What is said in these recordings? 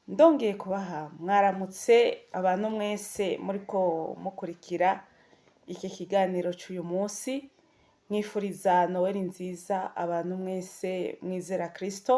Ndongeye kubaha mwaramutse abantu mwese muriko mukurikira iki kiganiro c'uyu munsi, mwifuriza Noweli nziza abantu mwese mwizera Kristo,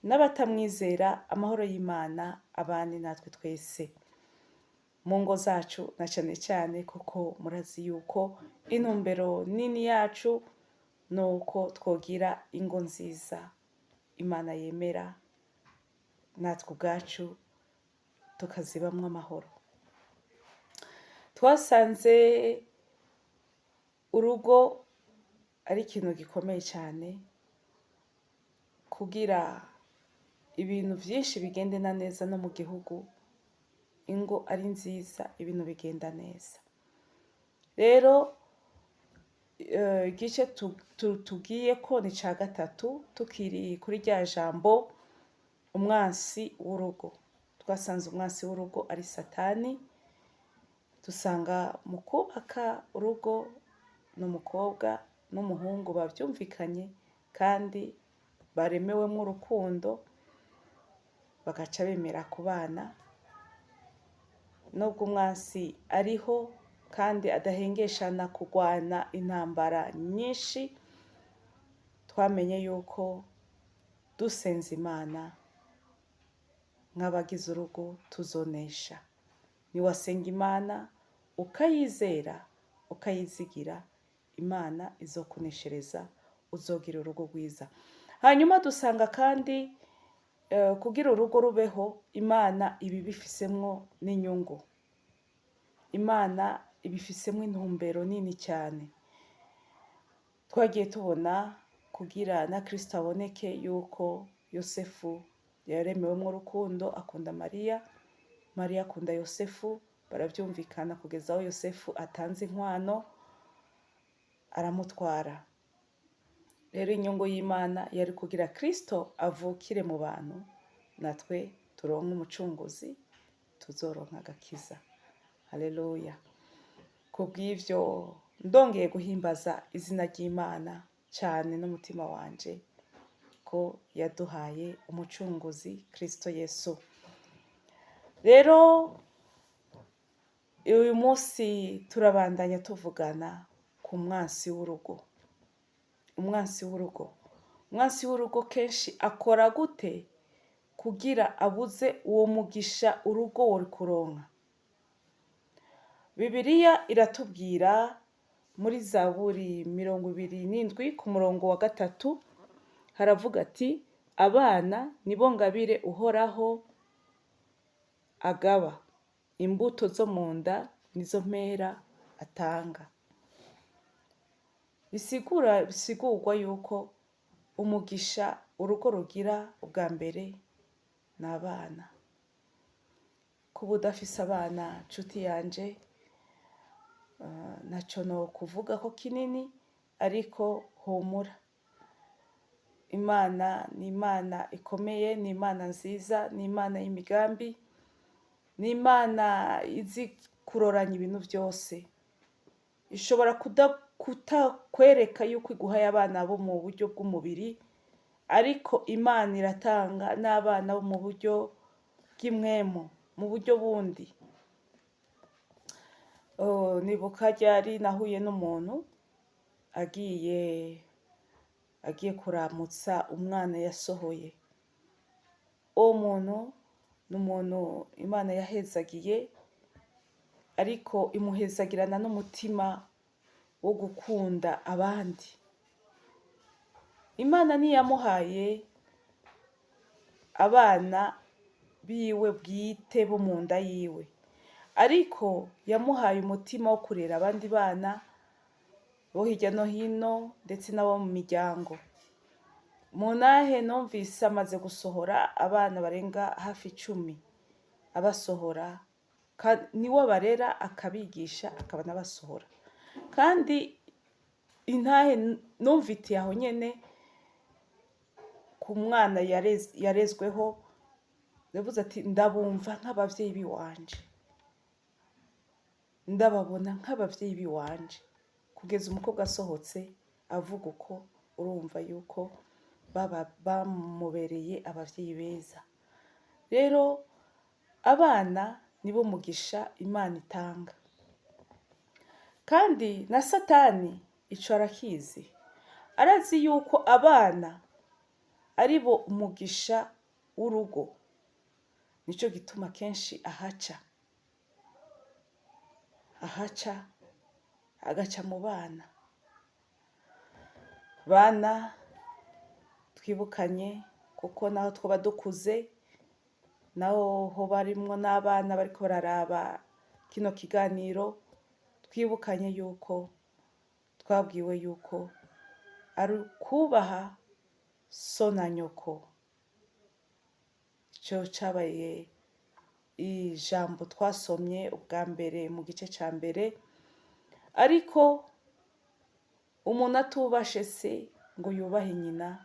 n'abatamwizera amahoro y'Imana abane natwe twese mu ngo zacu na cane cane, kuko murazi yuko intumbero nini yacu nuko twogira ingo nziza Imana yemera, natwe ubwacu tukazibamwo amahoro. Twasanze urugo ari ikintu gikomeye cyane kugira ibintu vyinshi bigendena neza no mu gihugu, ingo ari nziza ibintu bigenda neza. Rero igice tugiyeko ni ca gatatu, tukiri kuri rya jambo umwansi w'urugo. Twasanze umwansi w'urugo ari Satani, dusanga mu kubaka urugo n'umukobwa n'umuhungu bavyumvikanye kandi baremewemwo urukundo, bagaca bemera kubana. Nubwo umwansi ariho kandi adahengeshana kugwana intambara nyinshi, twamenye yuko dusenze Imana nk'abagize urugo tuzonesha. Niwasenga Imana ukayizera ukayizigira, Imana izokuneshereza, uzogira urugo rwiza. Hanyuma dusanga kandi kugira urugo rubeho, Imana ibibifisemwo n'inyungu. Imana ibifisemwo intumbero nini cyane. Twagiye tubona kugira na Kristo aboneke yuko Yosefu yaremewemwo urukundo, akunda Mariya, Mariya akunda Yosefu, baravyumvikana kugeza aho Yosefu atanze inkwano aramutwara. Rero inyungu y'Imana yari kugira Kristo avukire mu bantu, natwe turonke umucunguzi, tuzoronka agakiza. Haleluya. Kubw'ivyo ndongeye guhimbaza izina ry'Imana cane n'umutima wanje ko yaduhaye umucunguzi Kristo Yesu. Rero uyu munsi turabandanya tuvugana ku mwansi w'urugo. Umwansi w'urugo. Umwansi w'urugo kenshi akora gute kugira abuze uwo mugisha urugo wari kuronka? Bibiliya iratubwira muri Zaburi 27 ku murongo wa 3, haravuga ati abana nibo ngabire Uhoraho agaba, imbuto zo mu nda nizo mpera atanga. Bisigurwa yuko umugisha urugo rugira ubwa mbere ni abana. Kuba udafise abana nshuti yanje, naco no kuvuga ko kinini, ariko humura. Imana ni Imana ikomeye, ni Imana nziza, ni Imana y'imigambi, ni Imana izi kuroranya ibintu vyose. Ishobora kutakwereka yuko iguhaye abana bo mu buryo bw'umubiri, ariko Imana iratanga n'abana bo mu buryo bw'impwemu, mu buryo bundi. Nibuka ryari nahuye n'umuntu agiye kuramutsa umwana yasohoye. Uwo muntu ni umuntu Imana yahezagiye, ariko imuhezagirana n'umutima wo gukunda abandi. Imana ntiyamuhaye abana biwe bwite bo mu nda yiwe, ariko yamuhaye umutima wo kurera abandi bana bo hirya no hino ndetse n'abo mu miryango. Munahe numvise amaze gusohora abana barenga hafi 10, abasohora niwe barera, akabigisha, akaba n'abasohora. Kandi intahe numvitiye aho nyene ku mwana yarezweho, yavuze ati ndabumva nk'abavyeyi biwanje, ndababona nk'abavyeyi biwanje. Kugeza umukobwa asohotse avuga uko, urumva yuko bamubereye abavyeyi beza. rero abana nibo mugisha Imana itanga, kandi na Satani ico arakizi, arazi yuko abana ari bo umugisha w'urugo. Nico gituma kenshi ahaca agaca mu bana. Bana twibukanye, kuko naho twoba dukuze, naho ho barimwo n'abana bariko bararaba kino kiganiro, twibukanye yuko twabwiwe yuko ari ukubaha so na nyoko. Ico cabaye ijambo twasomye ubwa mbere mu gice ca mbere, ariko umuntu atubashe se ngo yubahe nyina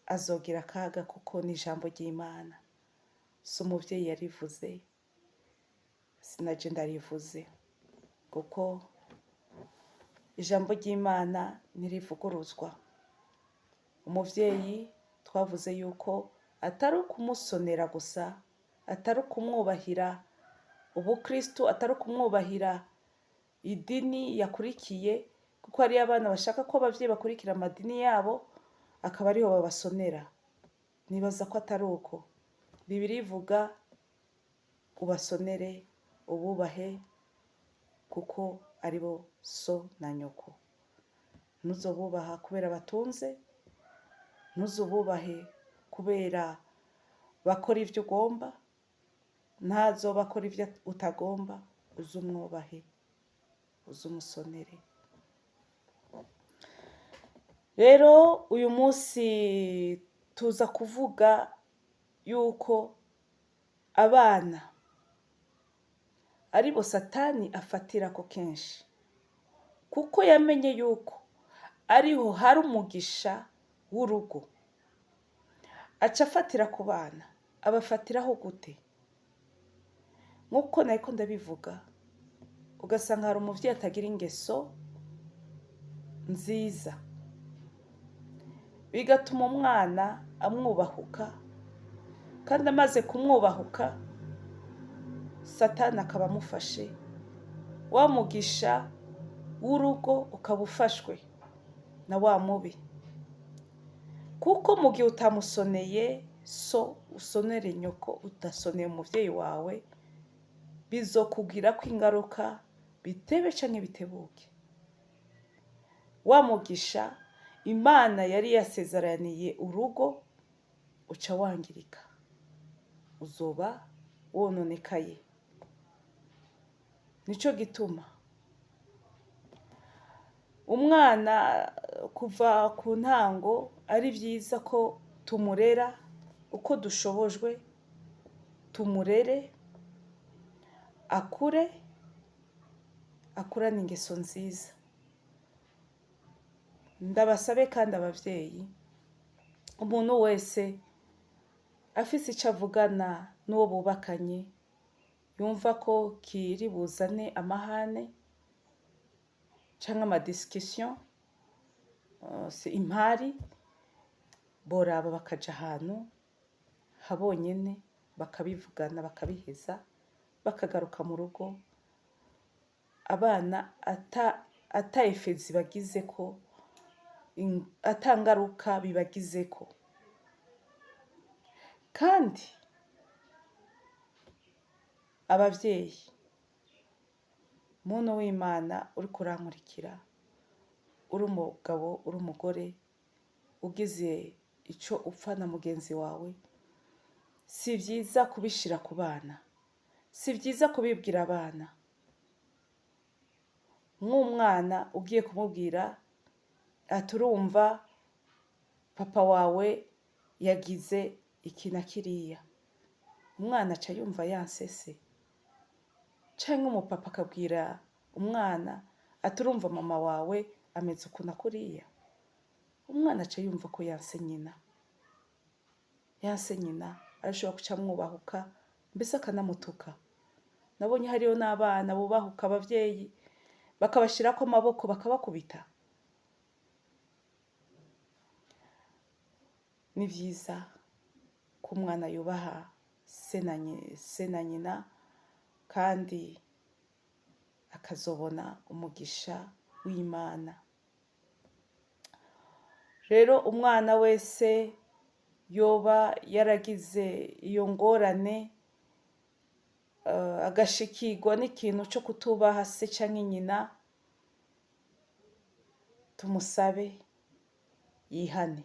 azogira akaga, kuko ni ijambo ry'Imana. Si umuvyeyi yarivuze, sinaje ndarivuze, kuko ijambo ry'Imana ntirivuguruzwa. Umuvyeyi twavuze yuko atari ukumusonera gusa, atari ukumwubahira ubukristu, atari ukumwubahira idini yakurikiye, kuko hariyo abana bashaka ko abavyeyi bakurikira amadini yabo, akaba ariho babasonera. Nibaza ko atari uko. Bibiliya ivuga ubasonere, ububahe, kuko aribo so na nyoko. Ntuzobubaha kubera batunze, ntuzobubahe kubera bakora ivyo ugomba, ntazobakora ivyo utagomba, uzumwubahe, uzumusonere. Rero uyu munsi tuza kuvuga yuko abana aribo Satani afatirako kenshi, kuko yamenye yuko ariho hari umugisha w'urugo. Aca afatira ku bana. Abafatiraho gute? Nk'uko nariko ndabivuga, ugasanga hari umuvyeyi atagira ingeso nziza, bigatuma umwana amwubahuka, kandi amaze kumwubahuka Satani akaba amufashe, wa mugisha w'urugo ukaba ufashwe na wa mubi. Kuko mu gihe utamusoneye so, usonere nyoko, udasoneye umuvyeyi wawe, bizokugirako ingaruka bitebe canke bitebuke. Wa mugisha Imana yari yasezeraniye urugo uca wangirika, uzoba wononekaye. Nico gituma umwana kuva ku ntango ari vyiza ko tumurera uko dushobojwe, tumurere akurane ingeso nziza. Ndabasabe kandi abavyeyi, umuntu wese afise ico avugana n'uwo bubakanye, yumva ko kiri buzane amahane canke amadiscussion, impari, boraba bakaja ahantu habonyene bakabivugana, bakabiheza, bakagaruka mu rugo, abana ata efe zibagizeko, ata ngaruka bibagizeko. Kandi abavyeyi, muntu w'Imana uriko urankurikira, uri umugabo, uri umugore, ugize ico upfa na mugenzi wawe, si vyiza kubishira ku bana, si vyiza kubibwira abana. Nk'umwana ugiye kumubwira ati urumva papa wawe yagize iki na kiriya, umwana aca yumva yansese. Canke umupapa akabwira umwana ati urumva mama wawe ameze uku na kuriya, umwana aca yumva ko yanse nyina. Yanse nyina arashobora guca amwubahuka, mbese akanamutuka. Nabonye hariyo n'abana bubahuka abavyeyi bakabashirako amaboko bakabakubita. Ni vyiza ko umwana yubaha se na nyina kandi akazobona umugisha w'Imana. Rero umwana wese yoba yaragize iyo ngorane agashikirwa n'ikintu cyo kutubaha se canke nyina, tumusabe yihane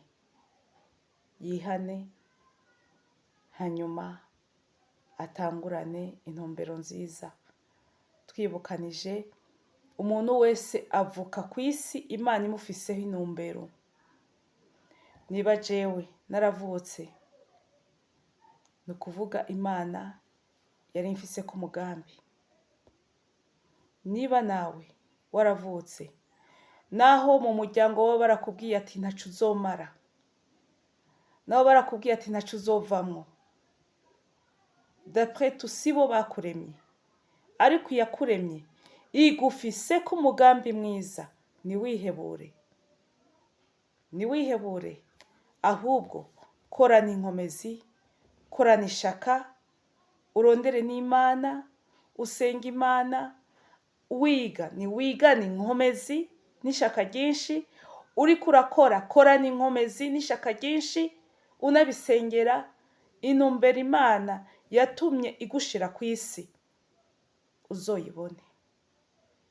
hanyuma atangurane intumbero nziza, twibukanije umuntu wese avuka ku isi Imana imufiseho intumbero. Niba jewe naravutse, ni ukuvuga Imana yari imfise ku mugambi. Niba nawe waravutse, naho mu muryango baba barakubwiye ati ntaco uzomara, nabo barakubwiye ati ntaco uzovamwo, d'après tout si bo bakuremye, ariko iyakuremye igufise ku mugambi mwiza, ntiwihebure, ahubwo korana inkomezi, korana ishaka, urondere n'Imana, usenga Imana, wigana inkomezi n'ishaka ryinshi, uriko urakora korana inkomezi n'ishaka ryinshi, unabisengera intumbero Imana yatumye igushira ku isi uzoyibone.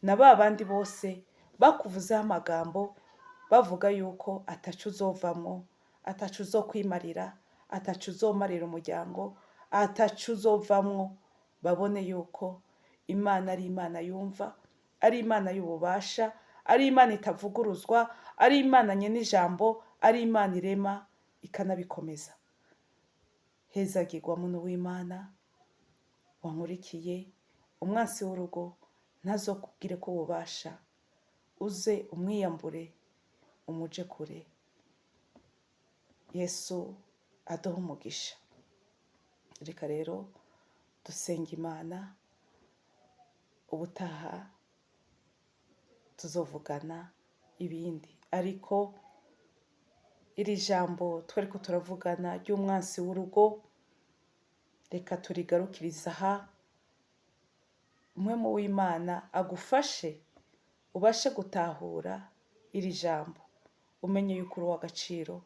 Na ba bandi bose bakuvuzeho amagambo bavuga yuko ataco uzovamwo, ataco uzokwimarira, ataco uzomarira umuryango, ataco uzovamwo, babone yuko Imana ari Imana yumva, ari Imana y'ububasha, ari Imana itavuguruzwa, ari Imana nyene ijambo, ari Imana irema ikanabikomeza. Hezagirwa muntu w'Imana wankurikiye, umwansi w'urugo ntazokubwire ko ububasha, uze umwiyambure umuje kure. Yesu aduha umugisha. Reka rero dusenga Imana, ubutaha tuzovugana ibindi, ariko iri jambo twariko turavugana ry'umwansi w'urugo, reka turigarukiriza aha. Mpwemu w'Imana agufashe ubashe gutahura iri jambo, umenye yuko uri uw'agaciro,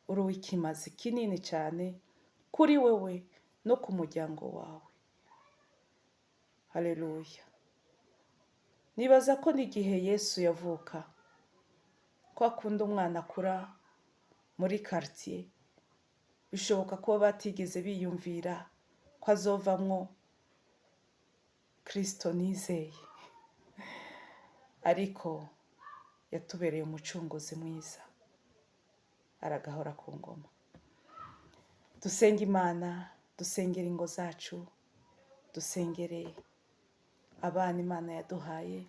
uri uw'ikimazi kinini cyane kuri wewe no ku muryango wawe. Haleluya. Nibaza ko n'igihe Yesu yavuka, kwa kundi umwana akura muri quartier, bishoboka kuba batigeze biyumvira ko azovamwo Kristo nizeye, ariko yatubereye umucunguzi mwiza, aragahora ku ngoma. Dusenge Imana, dusengere ingo zacu, dusengere abana Imana yaduhaye,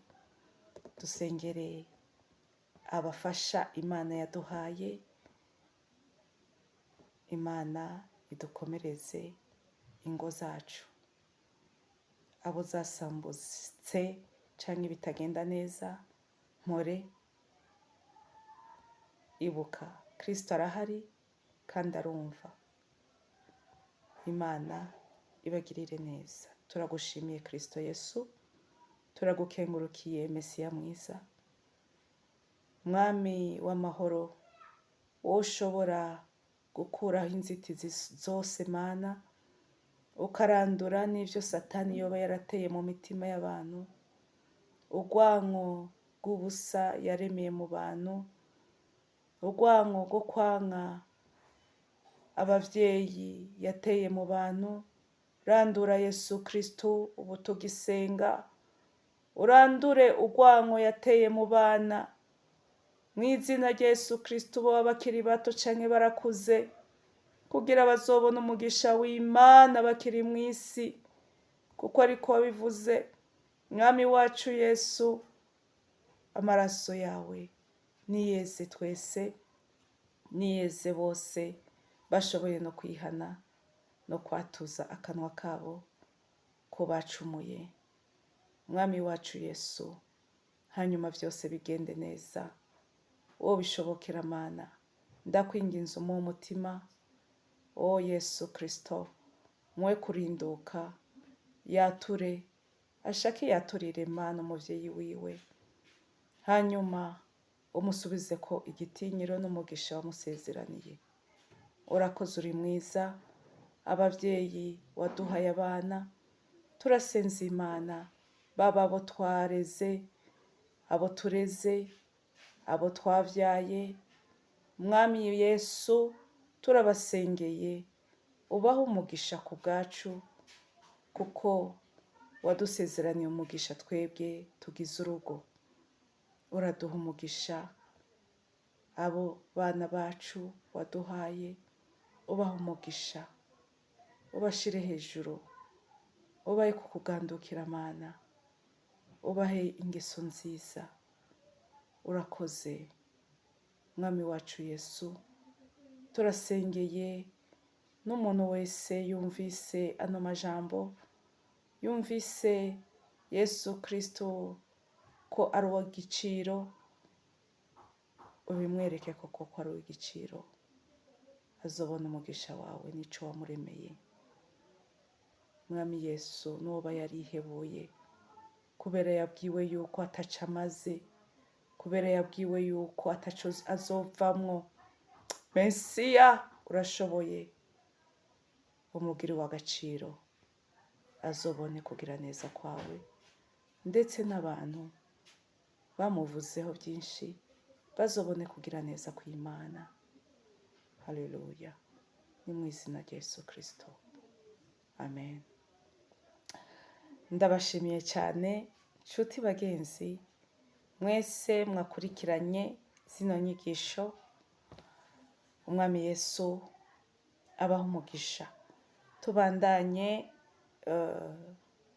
dusengere abafasha Imana yaduhaye. Imana idukomereze ingo zacu. Abo zasambutse canke bitagenda neza, mpore ibuka Kristo arahari kandi arumva. Imana ibagirire neza. Turagushimiye Kristo Yesu, turagukengurukiye Mesiya mwiza, Mwami w'amahoro, wowe ushobora gukuraho inzitizi zose Mana, ukarandura n'ivyo Satani yoba yarateye mu mitima y'abantu, urwanko rw'ubusa yaremeye mu bantu, urwanko rwo kwanka abavyeyi yateye mu bantu. Randura Yesu Kristo, ubu tugisenga, urandure urwanko yateye mu bana, mw'izina rya Yesu Kristo, boba bakiri bato canke barakuze, kugira bazobona umugisha w'Imana bakiri mw'isi, kuko ariko wabivuze. Mwami wacu Yesu, amaraso yawe niyeze twese, niyeze bose bashoboye no kwihana no kwatuza akanwa kabo ko bacumuye. Mwami wacu Yesu, hanyuma vyose bigende neza. Wowe bishobokera Mana, ndakwinginze umuhe umutima o Yesu Kristo mwe kurinduka, yature, ashake yaturire Mana umuvyeyi wiwe, hanyuma umusubize ko igitinyiro n'umugisha wamusezeraniye. Urakoze, uri mwiza, abavyeyi waduhaye abana, turasenze Imana, baba abo twareze, abo tureze, abo twavyaye, Mwami Yesu turabasengeye, ubahe umugisha ku bwacu, kuko wadusezeraniye umugisha twebwe tugize urugo. Uraduha umugisha abo bana bacu waduhaye, ubahe umugisha, ubashire hejuru, ubahe kukugandukira Mana, ubahe ingeso nziza. Urakoze Mwami wacu Yesu, turasengeye n'umuntu wese yumvise ano majambo, yumvise Yesu Kristo ko ari uw'igiciro, ubimwereke koko ko ari uw'igiciro, azobona umugisha wawe n'ico wamuremeye. Mwami Yesu, n'uwoba yarihebuye kubera yabwiwe yuko ataco amaze, kubera yabwiwe yuko ataco azovamwo, Mesiya urashoboye, umugire w'agaciro, azobone kugira neza kwawe, ndetse n'abantu bamuvuzeho byinshi bazobone kugira neza kw'Imana. Haleluya, ni mu izina rya Yesu Kristo, amen. Ndabashimiye cyane nshuti bagenzi, mwese mwakurikiranye zino nyigisho. Umwami Yesu abaha umugisha, tubandanye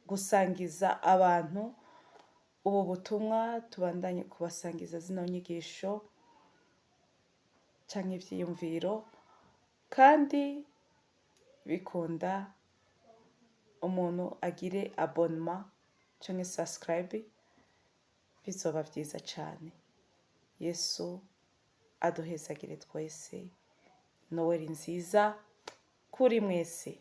gusangiza abantu ubu butumwa, tubandanye kubasangiza zino nyigisho canke ivyiyumviro, kandi bikunda umuntu agire abonnement canke subscribe, bizoba vyiza cane. Yesu aduhezagire twese. Noweli nziza kuri mwese.